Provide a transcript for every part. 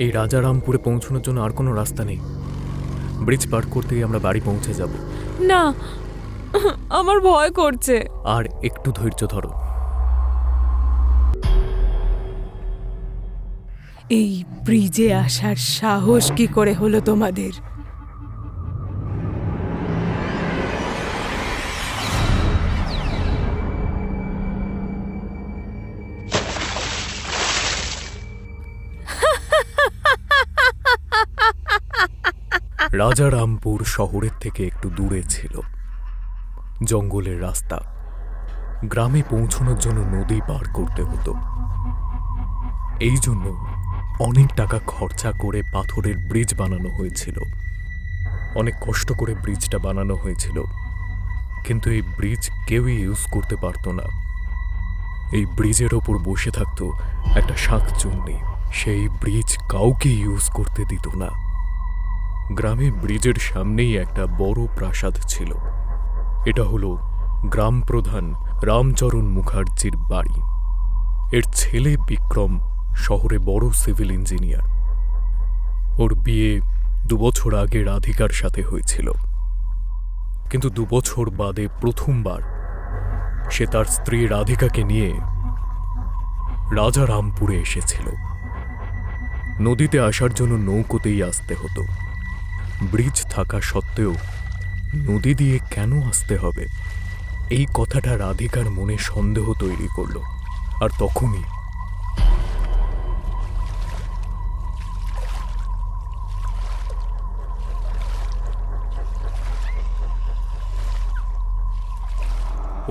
এই রাজারামপুরে পৌঁছানোর জন্য আর কোনো রাস্তা নেই। ব্রিজ পার করতেই আমরা বাড়ি পৌঁছে যাব। না, আমার ভয় করছে। আর একটু ধৈর্য ধরো। এই ব্রিজে আসার সাহস কি করে হলো তোমাদের? রাজারামপুর শহরের থেকে একটু দূরে ছিল, জঙ্গলের রাস্তা। গ্রামে পৌঁছানোর জন্য নদী পার করতে হতো। এই জন্য অনেক টাকা খরচা করে পাথরের ব্রিজ বানানো হয়েছিল। অনেক কষ্ট করে ব্রিজটা বানানো হয়েছিল, কিন্তু এই ব্রিজ কেউই ইউজ করতে পারত না। এই ব্রিজের ওপর বসে থাকতো একটা শাঁকচুন্নি। সেই ব্রিজ কাউকে ইউজ করতে দিত না। গ্রামে ব্রিজের সামনেই একটা বড় প্রাসাদ ছিল। এটা হলো গ্রাম প্রধান রামচরণ মুখার্জির বাড়ি। এর ছেলে বিক্রম শহরে বড় সিভিল ইঞ্জিনিয়ার। ওর বিয়ে 2 বছর আগে রাধিকার সাথে হয়েছিল, কিন্তু 2 বছর বাদে প্রথমবার সে তার স্ত্রী রাধিকাকে নিয়ে রাজারামপুরে এসেছিল। নদীতে আসার জন্য নৌকোতেই আসতে হতো। ব্রিজ থাকা সত্ত্বেও নদী দিয়ে কেন আসতে হবে, এই কথাটা রাধিকার মনে সন্দেহ তৈরি করল। আর তখনই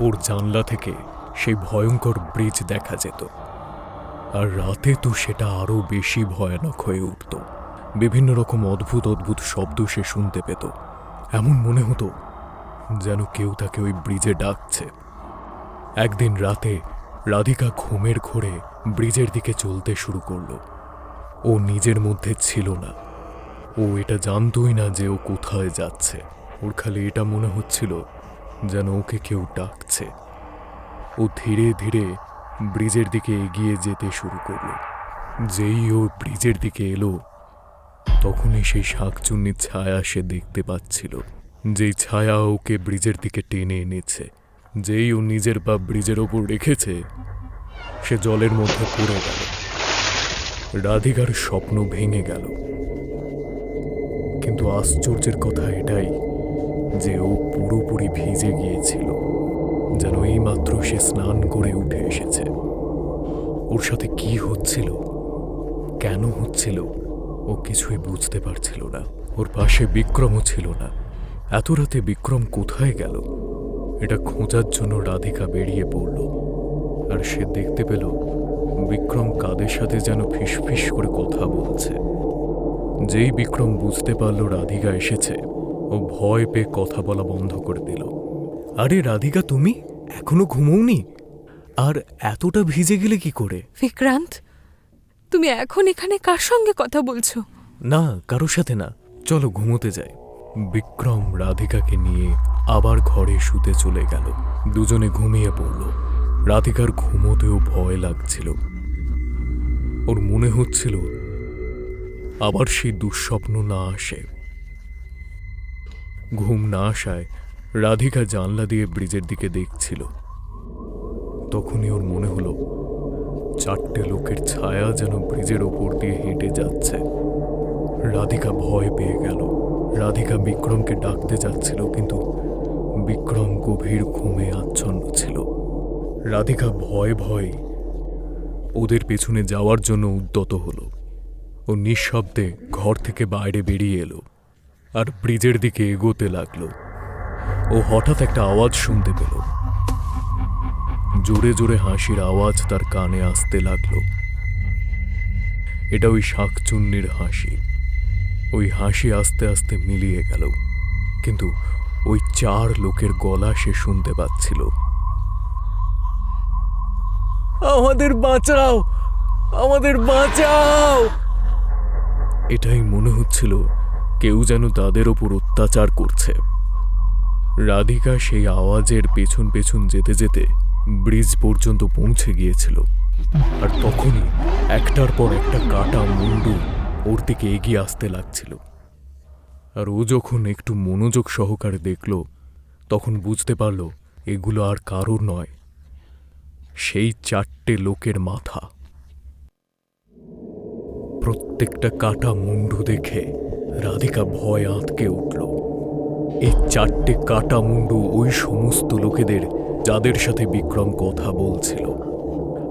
ওর জানলা থেকে সেই ভয়ঙ্কর ব্রিজ দেখা যেত। আর রাতে তো সেটা আরো বেশি ভয়ানক হয়ে উঠত। বিভিন্ন রকম অদ্ভুত অদ্ভুত শব্দ সে শুনতে পেত। এমন মনে হতো যেন কেউ তাকে ওই ব্রিজে ডাকছে। একদিন রাতে রাধিকা ঘুমের ঘোরে ব্রিজের দিকে চলতে শুরু করল। ও নিজের মধ্যে ছিল না। ও এটা জানতই না যে ও কোথায় যাচ্ছে। ওর খালি এটা মনে হচ্ছিল যেন ওকে কেউ ডাকছে। ও ধীরে ধীরে ব্রিজের দিকে এগিয়ে যেতে শুরু করল। যেই ও ব্রিজের দিকে এলো, তখনই সেই শাঁকচুন্নির ছায়া সে দেখতে পাচ্ছিল। যেই ছায়া ওকে ব্রিজের দিকে টেনে এনেছে। যেই ও নিজের পা ব্রিজের ওপর রেখেছে, সে জলের মধ্যে পড়ে গেল। রাধিকার স্বপ্ন ভেঙে গেল। কিন্তু আশ্চর্যের কথা এটাই যে ও পুরোপুরি ভিজে গিয়েছিল, যেন এইমাত্র সে স্নান করে উঠে এসেছে। ওর সাথে কি হচ্ছিল, কেন হচ্ছিল, ও কিছুই বুঝতে পারছিল না। ওর পাশে বিক্রমও ছিল না। এত রাতে বিক্রম কোথায় গেল, এটা খোঁজার জন্য রাধিকা বেরিয়ে পড়ল। আর সে দেখতে পেল বিক্রম কাদের সাথে যেন ফিসফিস করে কথা বলছে। যেই বিক্রম বুঝতে পারল রাধিকা এসেছে, ও ভয় পেয়ে কথা বলা বন্ধ করে দিল। আরে রাধিকা, তুমি এখনো ঘুমোওনি? আর এতটা ভিজে গেলে কি করে? বিক্রান্ত, তুমি এখন এখানে কার সঙ্গে কথা বলছো? না, কারোর সাথে না, চলো ঘুমোতে যাই। বিক্রম রাধিকাকে নিয়ে আবার ঘরে শুতে চলে গেল। দুজনে ঘুমিয়ে পড়ল। রাধিকার ঘুমোতেও ভয় লাগছিল। ওর মনে হচ্ছিল আবার সেই দুঃস্বপ্ন না আসে। ঘুম না আসায় রাধিকা জানলা দিয়ে ব্রিজের দিকে দেখছিল। তখনই ওর মনে হলো 4টে লোকের ছায়া যেন ব্রিজের ওপর দিয়ে হেঁটে যাচ্ছে। রাধিকা ভয় পেয়ে গেল। রাধিকা বিক্রমকে ডাকতে যাচ্ছিল, কিন্তু বিক্রম গভীর ঘুমে আচ্ছন্ন ছিল। রাধিকা ভয়ে ভয়ে ওদের পেছনে যাওয়ার জন্য উদ্যত হলো। ও নিঃশব্দে ঘর থেকে বাইরে বেরিয়ে এলো আর ব্রিজের দিকে এগোতে লাগলো। ও হঠাৎ একটা আওয়াজ শুনতে পেল। জোরে জোরে হাসির আওয়াজ তার কানে আসতে লাগলো। এটা ওই শাঁকচুন্নির হাসি। ওই হাসি আস্তে আস্তে মিলিয়ে গেল, কিন্তু ওই 4 লোকের গলা সে শুনতে পাচ্ছিল। আমাদের বাঁচাও, আমাদের বাঁচাও! এটাই মনে হচ্ছিল কেউ যেন তাদের ওপর অত্যাচার করছে। রাধিকা সেই আওয়াজের পেছন পেছন যেতে যেতে ব্রিজ পর্যন্ত পৌঁছে গিয়েছিল। আর তখনই একটার পর একটা কাটা মুন্ডু ওর দিকে এগিয়ে আসতে লাগছিল। আর ও যখন একটু মনোযোগ সহকারে দেখল, তখন বুঝতে পারল এগুলো আর কারোর নয়, সেই 4টে লোকের মাথা। প্রত্যেকটা কাটা মুন্ডু দেখে রাধিকা ভয় আঁতকে উঠল। এই 4টে কাটা মুন্ডু ওই সমস্ত লোকেদের যাদের সাথে বিক্রম কথা বলছিল।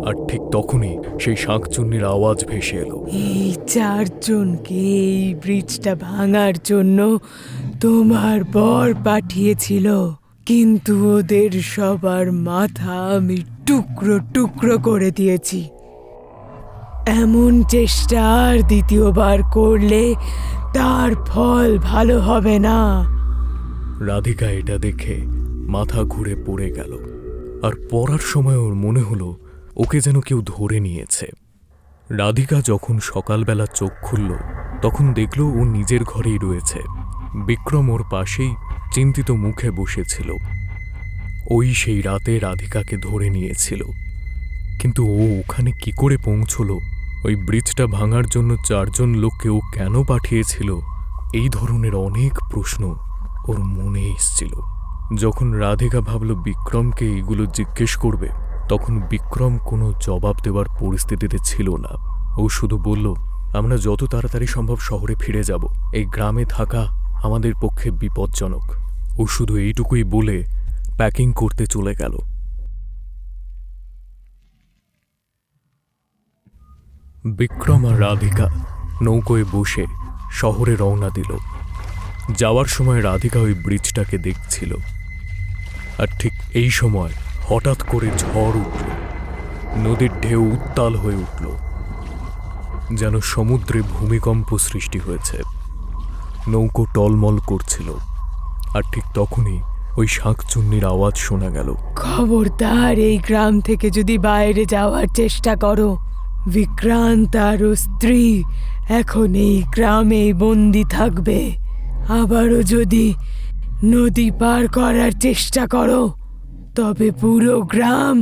আর ঠিক তখনই সেই শাঁকচুন্নির আওয়াজ ভেসে এলো। এই 4 জনকে এই ব্রিজটা ভাঙার জন্য তোমার বর পাঠিয়েছিল, কিন্তু ওদের সবার মাথা আমি টুকরো টুকরো করে দিয়েছি। এমন চেষ্টা আর দ্বিতীয়বার করলে তার ফল ভালো হবে না। রাধিকা এটা দেখে মাথা ঘুরে পড়ে গেল। আর পড়ার সময় ওর মনে হলো ওকে যেন কেউ ধরে নিয়েছে। রাধিকা যখন সকালবেলা চোখ খুলল, তখন দেখল ও নিজের ঘরেই রয়েছে। বিক্রম ওর পাশেই চিন্তিত মুখে বসেছিল। ওই সেই রাতে রাধিকাকে ধরে নিয়েছিল। কিন্তু ও ওখানে কি করে পৌঁছলো? ওই ব্রিজটা ভাঙার জন্য 4 জন লোককে ও কেন পাঠিয়েছিল? এই ধরনের অনেক প্রশ্ন ওর মনে এসছিল। যখন রাধিকা ভাবল বিক্রমকে এগুলো জিজ্ঞেস করবে, তখন বিক্রম কোনো জবাব দেওয়ার পরিস্থিতিতে ছিল না। ও শুধু বলল, আমরা যত তাড়াতাড়ি সম্ভব শহরে ফিরে যাব। এই গ্রামে থাকা আমাদের পক্ষে বিপজ্জনক। ও শুধু এইটুকুই বলে প্যাকিং করতে চলে গেল। বিক্রম আর রাধিকা নৌকোয় বসে শহরে রওনা দিল। যাওয়ার সময় রাধিকা ওই ব্রিজটাকে দেখছিল। আর ঠিক এই সময় হঠাৎ করে ঝড় উঠল। নদীর ঢেউ উত্তাল হয়ে উঠল, যেন সমুদ্রে ভূমিকম্প সৃষ্টি হয়েছে। নৌকো টলমল করছিল। আর ঠিক তখনই ওই শাঁকচুন্নির আওয়াজ শোনা গেল। খবরদার এই গ্রাম থেকে যদি বাইরে যাওয়ার চেষ্টা করো, বিক্রান্ত আর ওর স্ত্রী এখন এই গ্রামেই বন্দি থাকবে। আবারও যদি নদী পার করার চেষ্টা করো, তবে পুরো গ্রাম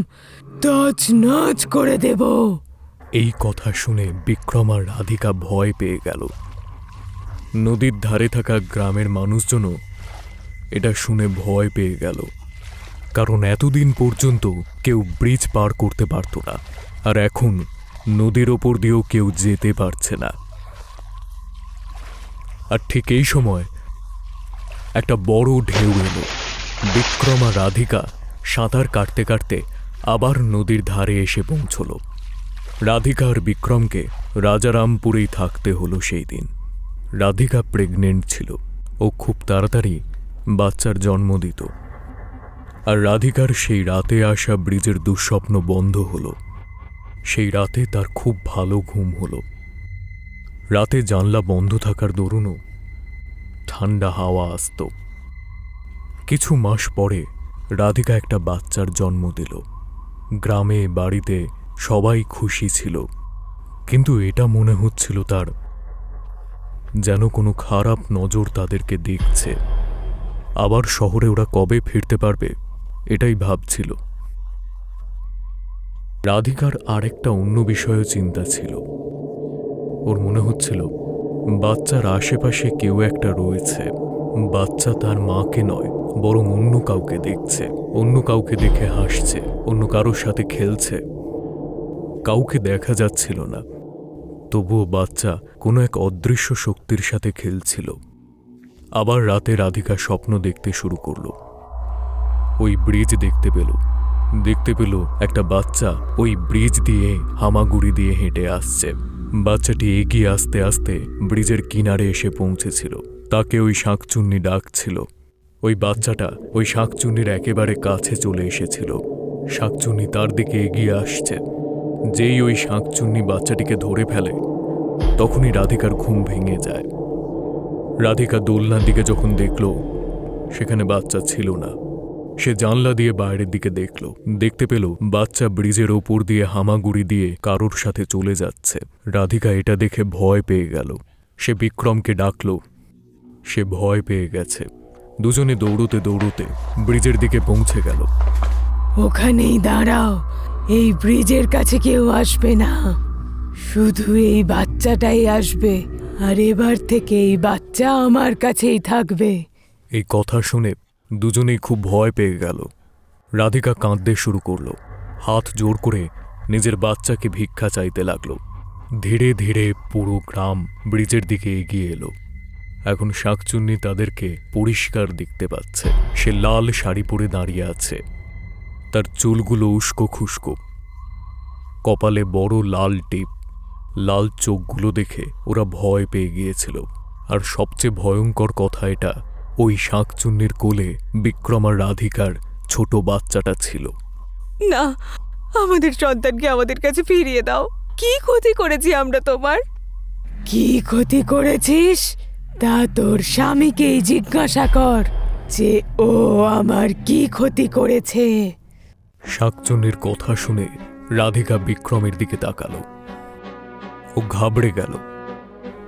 তছনছ করে দেব। এই কথা শুনে বিক্রম আর রাধিকা ভয় পেয়ে গেল। নদীর ধারে থাকা গ্রামের মানুষজনও এটা শুনে ভয় পেয়ে গেল, কারণ এতদিন পর্যন্ত কেউ ব্রিজ পার করতে পারত না, আর এখন নদীর ওপর দিয়েও কেউ যেতে পারছে না। আর ঠিক এই সময় একটা বড় ঢেউ এলো। বিক্রম আর রাধিকা সাঁতার কাটতে কাটতে আবার নদীর ধারে এসে পৌঁছল। রাধিকা আর বিক্রমকে রাজারামপুরেই থাকতে হলো সেই দিন। রাধিকা প্রেগনেন্ট ছিল। ও খুব তাড়াতাড়ি বাচ্চার জন্ম দিত। আর রাধিকার সেই রাতে আসা ব্রিজের দুঃস্বপ্ন বন্ধ হলো। সেই রাতে তার খুব ভালো ঘুম হলো। রাতে জানলা বন্ধ থাকার দরুনও ঠান্ডা হাওয়া আসত। কিছু মাস পরে রাধিকা একটা বাচ্চার জন্ম দিল। গ্রামে বাড়িতে সবাই খুশি ছিল, কিন্তু এটা মনে হচ্ছিল তার যেন কোনো খারাপ নজর তাদেরকে দেখছে। আবার শহরে ওরা কবে ফিরতে পারবে এটাই ভাবছিল। রাধিকার আরেকটা অন্য বিষয়েও চিন্তা ছিল। ওর মনে হচ্ছিল বাচ্চার আশেপাশে কেউ একটা রয়েছে। বাচ্চা তার মাকে নয়, বরং অন্য কাউকে দেখছে, অন্য কাউকে দেখে হাসছে, অন্য কারোর সাথে খেলছে। কাউকে দেখা যাচ্ছিল না, তবুও বাচ্চা কোনো এক অদৃশ্য শক্তির সাথে খেলছিল। আবার রাতে রাধিকা স্বপ্ন দেখতে শুরু করল। ওই ব্রিজ দেখতে পেল একটা বাচ্চা ওই ব্রিজ দিয়ে হামাগুড়ি দিয়ে হেঁটে আসছে। বাচ্চাটি এগিয়ে আস্তে আস্তে ব্রিজের কিনারে এসে পৌঁছেছিল। তাকে ওই শাঁকচুন্নি ডাকছিল। ওই বাচ্চাটা ওই শাঁকচুন্নির একেবারে কাছে চলে এসেছিল। শাঁকচুন্নি তার দিকে এগিয়ে আসছে। যেই ওই শাঁকচুন্নি বাচ্চাটিকে ধরে ফেলে, তখনই রাধিকার ঘুম ভেঙে যায়। রাধিকা দোলনার দিকে যখন দেখল, সেখানে বাচ্চা ছিল না। সে জানলা দিয়ে বাইরের দিকে দেখতে পেল বাচ্চা ব্রিজের ওপর দিয়ে হামাগুড়ি দিয়ে কারোর সাথে চলে যাচ্ছে। রাধিকা এটা দেখে ভয় পেয়ে গেল। সে বিক্রমকে ডাকল। সে ভয় পেয়ে গেছে। দুজনে দৌড়তে দৌড়তে ব্রিজের দিকে পৌঁছে গেল। ওখানেই দাঁড়াও, এই ব্রিজের কাছে কেউ আসবে না, শুধু এই বাচ্চাটাই আসবে, আর এবার থেকে এই বাচ্চা আমার কাছেই থাকবে। এই কথা শুনে দুজনেই খুব ভয় পেয়ে গেল। রাধিকা কাঁদতে শুরু করল, হাত জোর করে নিজের বাচ্চাকে ভিক্ষা চাইতে লাগল। ধীরে ধীরে পুরো গ্রাম ব্রিজের দিকে এগিয়ে এলো। এখন শাকচুন্নি তাদেরকে পরিষ্কার দেখতে পাচ্ছে। সে লাল শাড়ি পরে দাঁড়িয়ে আছে, তার চুলগুলো উস্কো খুস্কো, কপালে বড় লাল টিপ। লাল চোখগুলো দেখে ওরা ভয় পেয়ে গিয়েছিল। আর সবচেয়ে ভয়ঙ্কর কথা এটা, ওই শাকচুন্নির কোলে বিক্রম আর রাধিকার ছোট বাচ্চাটা ছিল। না, আমাদের সন্তানকে আমাদের কাছে ফিরিয়ে দাও। কি ক্ষতি করেছি আমরা তোমার? কি ক্ষতি করেছিস তা তোর স্বামীকেই জিজ্ঞাসা কর যে ও আমার কি ক্ষতি করেছে। শাকচুন্নির কথা শুনে রাধিকা বিক্রমের দিকে তাকালো। ও ঘাবড়ে গেল,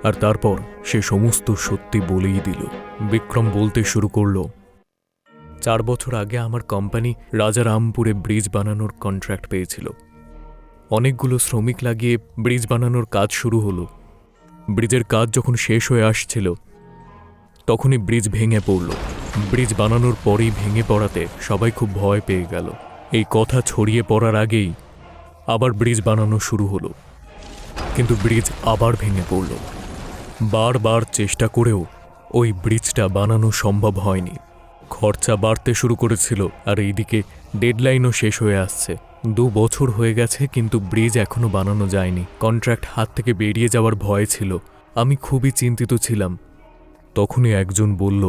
আর তারপর সে সমস্ত সত্যি বলেই দিল। বিক্রম বলতে শুরু করল, 4 বছর আগে আমার কোম্পানি রাজারামপুরে ব্রিজ বানানোর কন্ট্রাক্ট পেয়েছিল। অনেকগুলো শ্রমিক লাগিয়ে ব্রিজ বানানোর কাজ শুরু হলো। ব্রিজের কাজ যখন শেষ হয়ে আসছিল তখনই ব্রিজ ভেঙে পড়ল। ব্রিজ বানানোর পরেই ভেঙে পড়াতে সবাই খুব ভয় পেয়ে গেল। এই কথা ছড়িয়ে পড়ার আগেই আবার ব্রিজ বানানো শুরু হলো, কিন্তু ব্রিজ আবার ভেঙে পড়ল। বারবার চেষ্টা করেও ওই ব্রিজটা বানানো সম্ভব হয়নি। খরচা বাড়তে শুরু করেছিল, আর এইদিকে ডেডলাইনও শেষ হয়ে আসছে। 2 বছর হয়ে গেছে, কিন্তু ব্রিজ এখনো বানানো যায়নি। কন্ট্রাক্ট হাত থেকে বেরিয়ে যাওয়ার ভয় ছিল। আমি খুবই চিন্তিত ছিলাম। তখনই একজন বলল,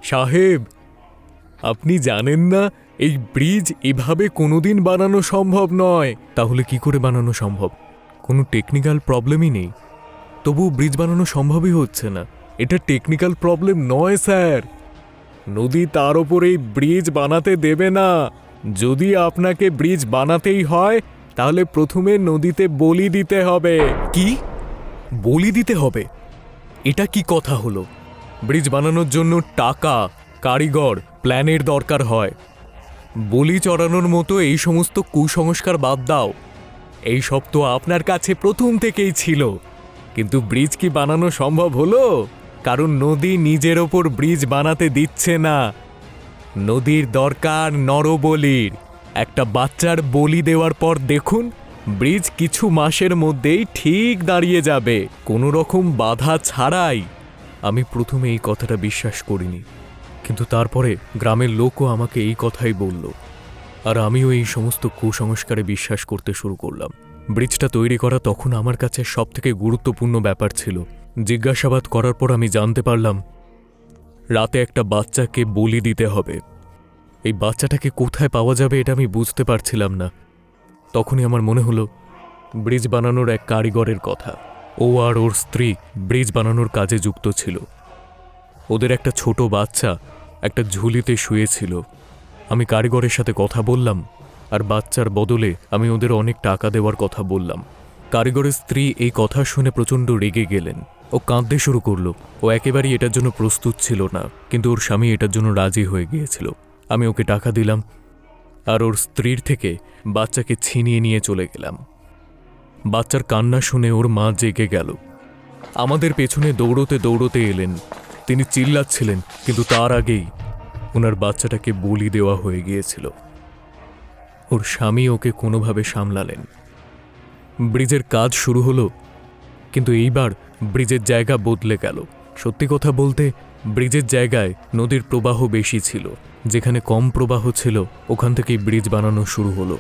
সাহেব, আপনি জানেন না এই ব্রিজ এভাবে কোনোদিন বানানো সম্ভব নয়। তাহলে কি করে বানানো সম্ভব? কোনো টেকনিক্যাল প্রবলেমই নেই, তবু ব্রিজ বানানো সম্ভবই হচ্ছে না। এটা টেকনিক্যাল প্রবলেম নয় স্যার, নদী তার ওপরেই ব্রিজ বানাতে দেবে না। যদি আপনাকে ব্রিজ বানাতেই হয় তাহলে প্রথমে নদীতে বলি দিতে হবে। কি বলি দিতে হবে? এটা কি কথা হলো? ব্রিজ বানানোর জন্য টাকা, কারিগর, প্ল্যানের দরকার হয়। বলি চড়ানোর মতো এই সমস্ত কুসংস্কার বাদ দাও। এই সব তো আপনার কাছে প্রথম থেকেই ছিল, কিন্তু ব্রিজ কি বানানো সম্ভব হলো? কারণ নদী নিজের ওপর ব্রিজ বানাতে দিচ্ছে না। নদীর দরকার নরবলির। একটা বাচ্চার বলি দেওয়ার পর দেখুন, ব্রিজ কিছু মাসের মধ্যেই ঠিক দাঁড়িয়ে যাবে, কোনো রকম বাধা ছাড়াই। আমি প্রথমে এই কথাটা বিশ্বাস করিনি, কিন্তু তারপরে গ্রামের লোকও আমাকে এই কথাই বলল, আর আমিও এই সমস্ত কুসংস্কারে বিশ্বাস করতে শুরু করলাম। ব্রিজটা তৈরি করা তখন আমার কাছে সবথেকে গুরুত্বপূর্ণ ব্যাপার ছিল। জিজ্ঞাসাবাদ করার পর আমি জানতে পারলাম রাতে একটা বাচ্চাকে বলি দিতে হবে। এই বাচ্চাটাকে কোথায় পাওয়া যাবে এটা আমি বুঝতে পারছিলাম না। তখনই আমার মনে হলো ব্রিজ বানানোর এক কারিগরের কথা। ও আর ওর স্ত্রী ব্রিজ বানানোর কাজে যুক্ত ছিল। ওদের একটা ছোট বাচ্চা একটা ঝুলিতে শুয়েছিল। আমি কারিগরের সাথে কথা বললাম, আর বাচ্চার বদলে আমি ওদের অনেক টাকা দেওয়ার কথা বললাম। কারিগরের স্ত্রী এই কথা শুনে প্রচণ্ড রেগে গেলেন। ও কাঁদতে শুরু করলো। ও একেবারেই এটার জন্য প্রস্তুত ছিল না, কিন্তু ওর স্বামী এটার জন্য রাজি হয়ে গিয়েছিল। আমি ওকে টাকা দিলাম, আর ওর স্ত্রীর থেকে বাচ্চাকে ছিনিয়ে নিয়ে চলে গেলাম। বাচ্চার কান্না শুনে ওর মা জেগে গেল। আমাদের পেছনে দৌড়তে দৌড়তে এলেন। তিনি চিল্লাচ্ছিলেন, কিন্তু তার আগেই ওনার বাচ্চাটাকে বলি দেওয়া হয়ে গিয়েছিল। ওর স্বামী ওকে কোনোভাবে সামলালেন। ব্রিজের কাজ শুরু হলো, কিন্তু এইবার ব্রিজের জায়গা বদলে গেল। সত্যি কথা বলতে ব্রিজের জায়গায় নদীর প্রবাহ বেশি ছিল। যেখানে কম প্রবাহ ছিল ওখান থেকেই ব্রিজ বানানো শুরু হলো।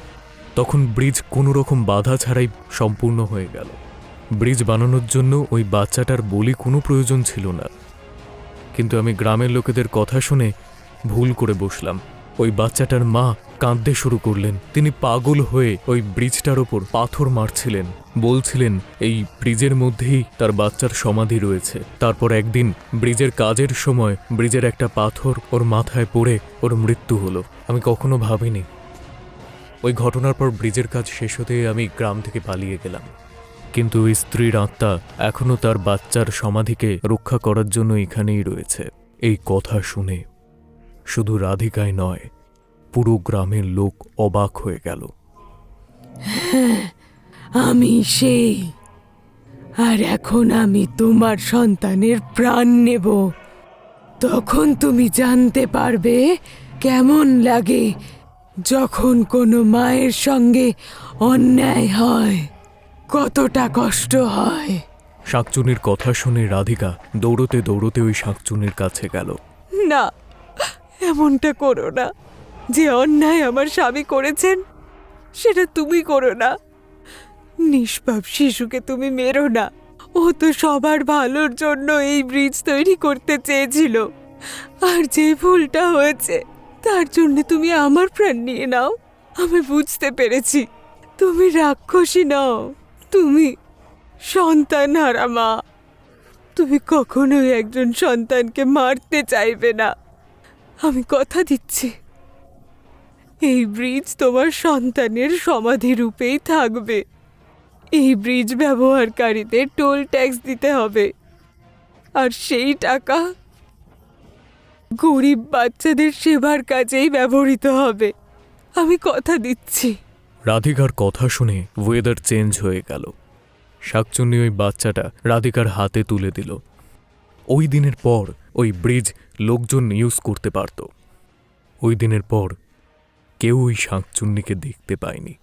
তখন ব্রিজ কোনো রকম বাধা ছাড়াই সম্পূর্ণ হয়ে গেল। ব্রিজ বানানোর জন্য ওই বাচ্চাটার বলি কোনো প্রয়োজন ছিল না, কিন্তু আমি গ্রামের লোকেদের কথা শুনে ভুল করে বসলাম। ওই বাচ্চাটার মা কাঁদতে শুরু করলেন। তিনি পাগল হয়ে ওই ব্রিজটার ওপর পাথর মারছিলেন, বলছিলেন এই ব্রিজের মধ্যেই তার বাচ্চার সমাধি রয়েছে। তারপর একদিন ব্রিজের কাজের সময় ব্রিজের একটা পাথর ওর মাথায় পড়ে ওর মৃত্যু হলো। আমি কখনো ভাবিনি। ওই ঘটনার পর ব্রিজের কাজ শেষ হতে আমি গ্রাম থেকে পালিয়ে গেলাম, কিন্তু ওই স্ত্রীর আত্মা এখনও তার বাচ্চার সমাধিকে রক্ষা করার জন্য এখানেই রয়েছে। এই কথা শুনে শুধু রাধিকাই নয়, পুরো গ্রামের লোক অবাক হয়ে গেল। আমি সেই, আর এখন আমি তোমার সন্তানের প্রাণ নেব। তখন তুমি জানতে পারবে কেমন লাগে যখন কোনো মায়ের সঙ্গে অন্যায় হয়, কতটা কষ্ট হয়। শাকচুনির কথা শুনে রাধিকা দৌড়তে দৌড়তে ওই শাকচুনির কাছে গেল। না, এমনটা করো না। যে অন্যায় আমার স্বামী করেছেন সেটা তুমি করো না। নিষ্পাপ শিশুকে তুমি মেরো না। ও তো সবার ভালোর জন্য এই ব্রিজ তৈরি করতে চেয়েছিল, আর যে ভুলটা হয়েছে তার জন্য তুমি আমার প্রাণ নিয়ে নাও। আমি বুঝতে পেরেছি তুমি রাক্ষসী নও, তুমি সন্তান হারা মা। তুমি কখনোই একজন সন্তানকে মারতে চাইবে না। আমি কথা দিচ্ছি, এই ব্রিজ তোমার সন্তানের সমাধি রূপেই থাকবে। এই ব্রিজ ব্যবহারকারীদের টোল ট্যাক্স দিতে হবে, আর সেই টাকা গরিব বাচ্চাদের সেবার কাজেই ব্যবহৃত হবে। আমি কথা দিচ্ছি। রাধিকার কথা শুনে ওয়েদার চেঞ্জ হয়ে গেল। শাকচুন্নি ওই বাচ্চাটা রাধিকার হাতে তুলে দিল। ওই দিনের পর ওই ব্রিজ লোকজন ইউজ করতে পারত। ওই দিনের পর কেউ ওই শাকচুন্নিকে দেখতে পায়নি।